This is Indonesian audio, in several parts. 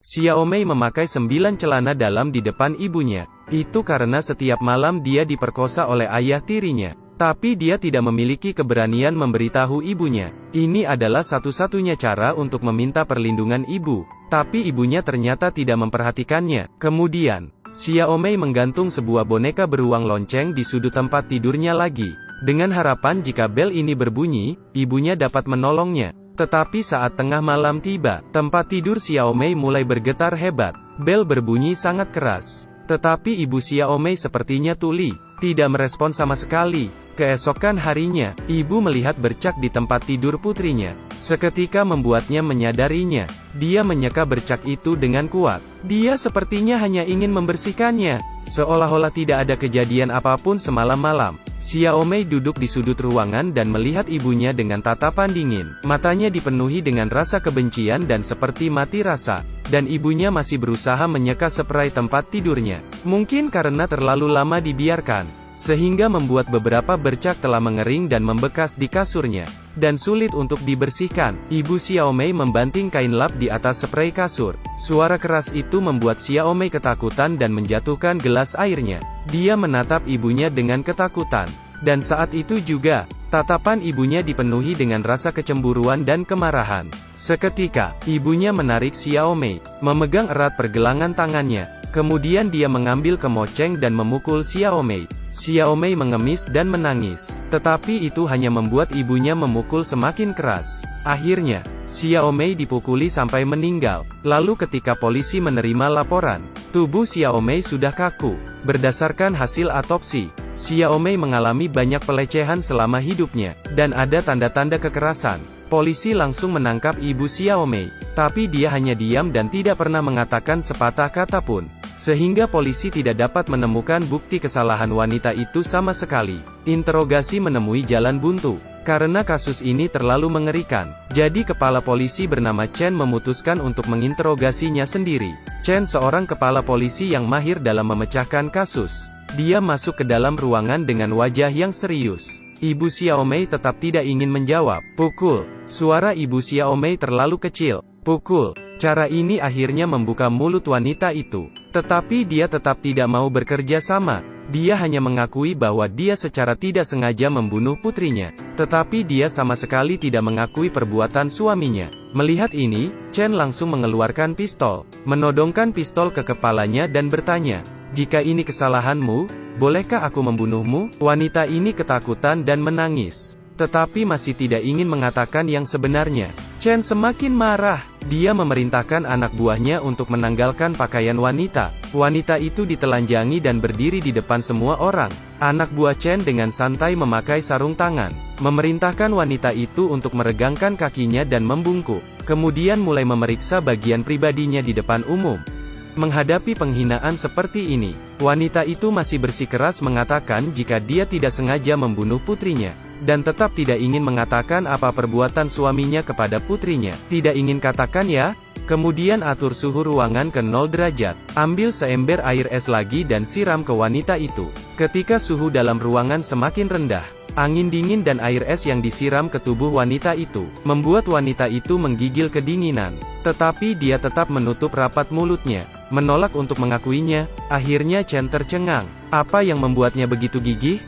Xiaomei memakai 9 celana dalam di depan ibunya. Itu karena setiap malam dia diperkosa oleh ayah tirinya. Tapi dia tidak memiliki keberanian memberitahu ibunya. Ini adalah satu-satunya cara untuk meminta perlindungan ibu. Tapi ibunya ternyata tidak memperhatikannya. Kemudian, Xiaomei menggantung sebuah boneka beruang lonceng di sudut tempat tidurnya lagi. Dengan harapan jika bel ini berbunyi, ibunya dapat menolongnya. Tetapi saat tengah malam tiba, tempat tidur Xiaomei mulai bergetar hebat. Bel berbunyi sangat keras. Tetapi ibu Xiaomei sepertinya tuli, tidak merespon sama sekali. Keesokan harinya, ibu melihat bercak di tempat tidur putrinya. Seketika membuatnya menyadarinya. Dia menyeka bercak itu dengan kuat. Dia sepertinya hanya ingin membersihkannya. Seolah-olah tidak ada kejadian apapun semalam-malam. Xiaomei duduk di sudut ruangan dan melihat ibunya dengan tatapan dingin. Matanya dipenuhi dengan rasa kebencian dan seperti mati rasa. Dan ibunya masih berusaha menyeka spray tempat tidurnya. Mungkin karena terlalu lama dibiarkan, sehingga membuat beberapa bercak telah mengering dan membekas di kasurnya, dan sulit untuk dibersihkan. Ibu Xiaomei membanting kain lap di atas spray kasur. Suara keras itu membuat Xiaomei ketakutan dan menjatuhkan gelas airnya. Dia menatap ibunya dengan ketakutan. Dan saat itu juga, tatapan ibunya dipenuhi dengan rasa kecemburuan dan kemarahan. Seketika, ibunya menarik Xiaomei, memegang erat pergelangan tangannya. Kemudian dia mengambil kemoceng dan memukul Xiaomei. Xiaomei mengemis dan menangis. Tetapi itu hanya membuat ibunya memukul semakin keras. Akhirnya, Xiaomei dipukuli sampai meninggal. Lalu ketika polisi menerima laporan, tubuh Xiaomei sudah kaku. Berdasarkan hasil otopsi, Xiaomei mengalami banyak pelecehan selama hidupnya, dan ada tanda-tanda kekerasan. Polisi langsung menangkap ibu Xiaomei, tapi dia hanya diam dan tidak pernah mengatakan sepatah kata pun. Sehingga polisi tidak dapat menemukan bukti kesalahan wanita itu sama sekali. Interogasi menemui jalan buntu. Karena kasus ini terlalu mengerikan, jadi kepala polisi bernama Chen memutuskan untuk menginterogasinya sendiri. Chen seorang kepala polisi yang mahir dalam memecahkan kasus. Dia masuk ke dalam ruangan dengan wajah yang serius. Ibu Xiaomei tetap tidak ingin menjawab. Pukul. Suara ibu Xiaomei terlalu kecil. Pukul. Cara ini akhirnya membuka mulut wanita itu. Tetapi dia tetap tidak mau bekerja sama. Dia hanya mengakui bahwa dia secara tidak sengaja membunuh putrinya. Tetapi dia sama sekali tidak mengakui perbuatan suaminya. Melihat ini, Chen langsung mengeluarkan pistol, menodongkan pistol ke kepalanya dan bertanya, "Jika ini kesalahanmu, bolehkah aku membunuhmu?" Wanita ini ketakutan dan menangis, tetapi masih tidak ingin mengatakan yang sebenarnya. Chen semakin marah. Dia memerintahkan anak buahnya untuk menanggalkan pakaian wanita. Wanita itu ditelanjangi dan berdiri di depan semua orang. Anak buah Chen dengan santai memakai sarung tangan, memerintahkan wanita itu untuk meregangkan kakinya dan membungkuk. Kemudian mulai memeriksa bagian pribadinya di depan umum. Menghadapi penghinaan seperti ini, wanita itu masih bersikeras mengatakan jika dia tidak sengaja membunuh putrinya. Dan tetap tidak ingin mengatakan apa perbuatan suaminya kepada putrinya. Tidak ingin katakan ya? Kemudian atur suhu ruangan ke 0 derajat. Ambil seember air es lagi dan siram ke wanita itu. Ketika suhu dalam ruangan semakin rendah, angin dingin dan air es yang disiram ke tubuh wanita itu, membuat wanita itu menggigil kedinginan. Tetapi dia tetap menutup rapat mulutnya, menolak untuk mengakuinya. Akhirnya Chen tercengang. Apa yang membuatnya begitu gigih?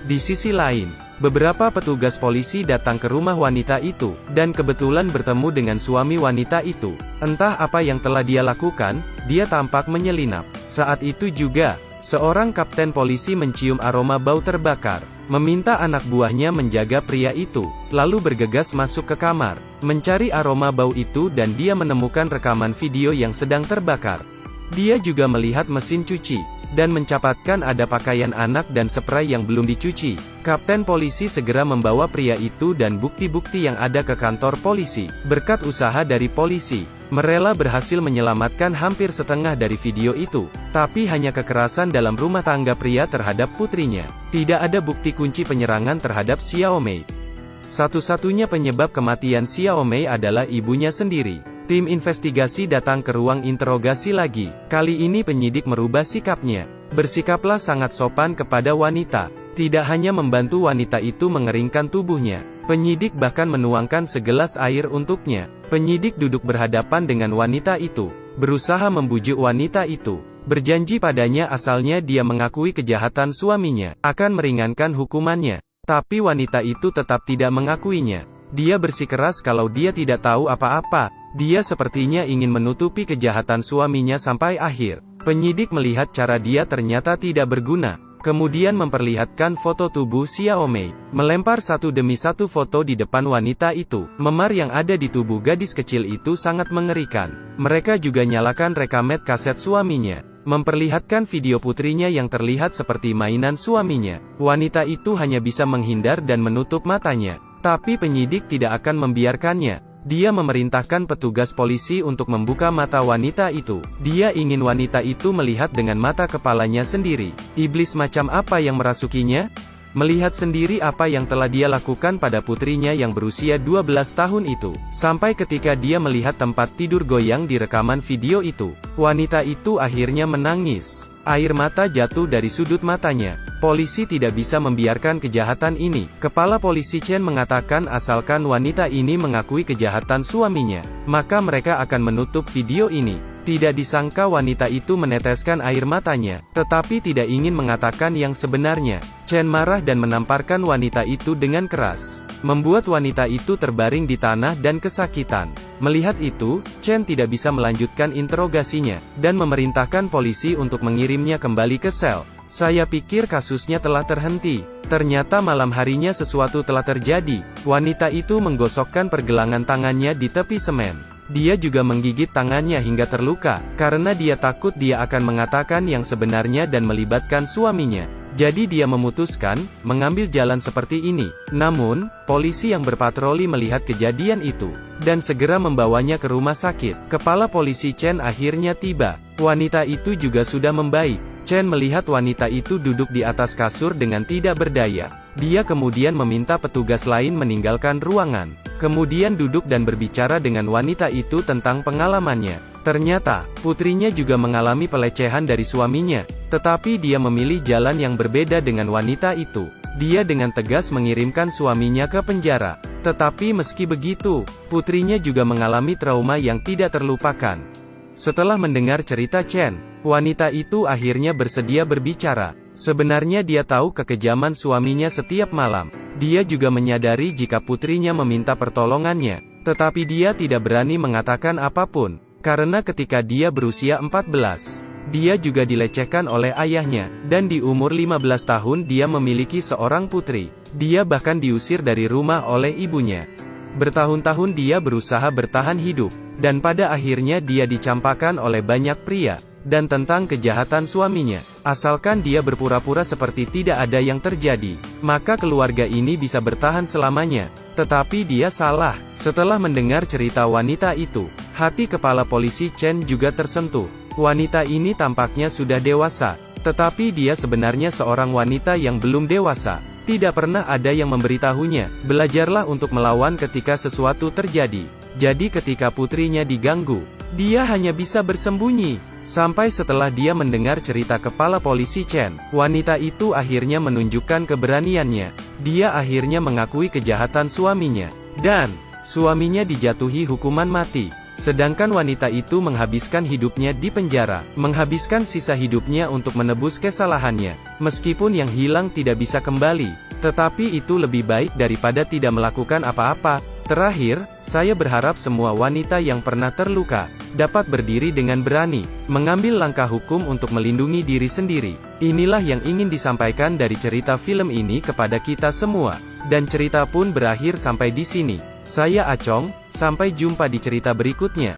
Di sisi lain, beberapa petugas polisi datang ke rumah wanita itu, dan kebetulan bertemu dengan suami wanita itu. Entah apa yang telah dia lakukan, dia tampak menyelinap. Saat itu juga, seorang kapten polisi mencium aroma bau terbakar, meminta anak buahnya menjaga pria itu, lalu bergegas masuk ke kamar, mencari aroma bau itu dan dia menemukan rekaman video yang sedang terbakar. Dia juga melihat mesin cuci, dan mencatatkan ada pakaian anak dan spray yang belum dicuci. Kapten polisi segera membawa pria itu dan bukti-bukti yang ada ke kantor polisi. Berkat usaha dari polisi, Merela berhasil menyelamatkan hampir setengah dari video itu, tapi hanya kekerasan dalam rumah tangga pria terhadap putrinya. Tidak ada bukti kunci penyerangan terhadap Xiaomei. Satu-satunya penyebab kematian Xiaomei adalah ibunya sendiri. Tim investigasi datang ke ruang interogasi lagi. Kali ini penyidik merubah sikapnya. Bersikaplah sangat sopan kepada wanita. Tidak hanya membantu wanita itu mengeringkan tubuhnya, penyidik bahkan menuangkan segelas air untuknya. Penyidik duduk berhadapan dengan wanita itu. berusaha membujuk wanita itu. Berjanji padanya asalnya dia mengakui kejahatan suaminya, akan meringankan hukumannya. Tapi wanita itu tetap tidak mengakuinya. Dia bersikeras kalau dia tidak tahu apa-apa. Dia sepertinya ingin menutupi kejahatan suaminya sampai akhir. Penyidik melihat cara dia ternyata tidak berguna. Kemudian memperlihatkan foto tubuh Xiaomei, melempar satu demi satu foto di depan wanita itu. Memar yang ada di tubuh gadis kecil itu sangat mengerikan. Mereka juga nyalakan rekamet kaset suaminya, memperlihatkan video putrinya yang terlihat seperti mainan suaminya. Wanita itu hanya bisa menghindar dan menutup matanya. Tapi penyidik tidak akan membiarkannya. Dia memerintahkan petugas polisi untuk membuka mata wanita itu. Dia ingin wanita itu melihat dengan mata kepalanya sendiri. Iblis macam apa yang merasukinya? Melihat sendiri apa yang telah dia lakukan pada putrinya yang berusia 12 tahun itu. Sampai ketika dia melihat tempat tidur goyang di rekaman video itu, wanita itu akhirnya menangis. Air mata jatuh dari sudut matanya. Polisi tidak bisa membiarkan kejahatan ini. Kepala polisi Chen mengatakan asalkan wanita ini mengakui kejahatan suaminya, maka mereka akan menutup video ini. Tidak disangka wanita itu meneteskan air matanya, tetapi tidak ingin mengatakan yang sebenarnya. Chen marah dan menamparkan wanita itu dengan keras, membuat wanita itu terbaring di tanah dan kesakitan. Melihat itu, Chen tidak bisa melanjutkan interogasinya, dan memerintahkan polisi untuk mengirimnya kembali ke sel. Saya pikir kasusnya telah terhenti. Ternyata malam harinya sesuatu telah terjadi. Wanita itu menggosokkan pergelangan tangannya di tepi semen. Dia juga menggigit tangannya hingga terluka, karena dia takut dia akan mengatakan yang sebenarnya dan melibatkan suaminya. Jadi dia memutuskan mengambil jalan seperti ini. Namun, polisi yang berpatroli melihat kejadian itu, dan segera membawanya ke rumah sakit. Kepala polisi Chen akhirnya tiba. Wanita itu juga sudah membaik. Chen melihat wanita itu duduk di atas kasur dengan tidak berdaya. Dia kemudian meminta petugas lain meninggalkan ruangan. Kemudian duduk dan berbicara dengan wanita itu tentang pengalamannya. Ternyata, putrinya juga mengalami pelecehan dari suaminya, tetapi dia memilih jalan yang berbeda dengan wanita itu. Dia dengan tegas mengirimkan suaminya ke penjara. Tetapi meski begitu, putrinya juga mengalami trauma yang tidak terlupakan. Setelah mendengar cerita Chen, wanita itu akhirnya bersedia berbicara. Sebenarnya dia tahu kekejaman suaminya setiap malam. Dia juga menyadari jika putrinya meminta pertolongannya, tetapi dia tidak berani mengatakan apapun, karena ketika dia berusia 14, dia juga dilecehkan oleh ayahnya, dan di umur 15 tahun dia memiliki seorang putri. Dia bahkan diusir dari rumah oleh ibunya. Bertahun-tahun dia berusaha bertahan hidup, dan pada akhirnya dia dicampakan oleh banyak pria. Dan tentang kejahatan suaminya, asalkan dia berpura-pura seperti tidak ada yang terjadi, maka keluarga ini bisa bertahan selamanya. Tetapi dia salah. Setelah mendengar cerita wanita itu, hati kepala polisi Chen juga tersentuh. Wanita ini tampaknya sudah dewasa, tetapi dia sebenarnya seorang wanita yang belum dewasa. Tidak pernah ada yang memberitahunya. Belajarlah untuk melawan ketika sesuatu terjadi. Jadi ketika putrinya diganggu, dia hanya bisa bersembunyi. Sampai setelah dia mendengar cerita kepala polisi Chen, wanita itu akhirnya menunjukkan keberaniannya. Dia akhirnya mengakui kejahatan suaminya, dan suaminya dijatuhi hukuman mati. Sedangkan wanita itu menghabiskan hidupnya di penjara, menghabiskan sisa hidupnya untuk menebus kesalahannya. Meskipun yang hilang tidak bisa kembali, tetapi itu lebih baik daripada tidak melakukan apa-apa. Terakhir, saya berharap semua wanita yang pernah terluka, dapat berdiri dengan berani, mengambil langkah hukum untuk melindungi diri sendiri. Inilah yang ingin disampaikan dari cerita film ini kepada kita semua. Dan cerita pun berakhir sampai di sini. Saya Acong, sampai jumpa di cerita berikutnya.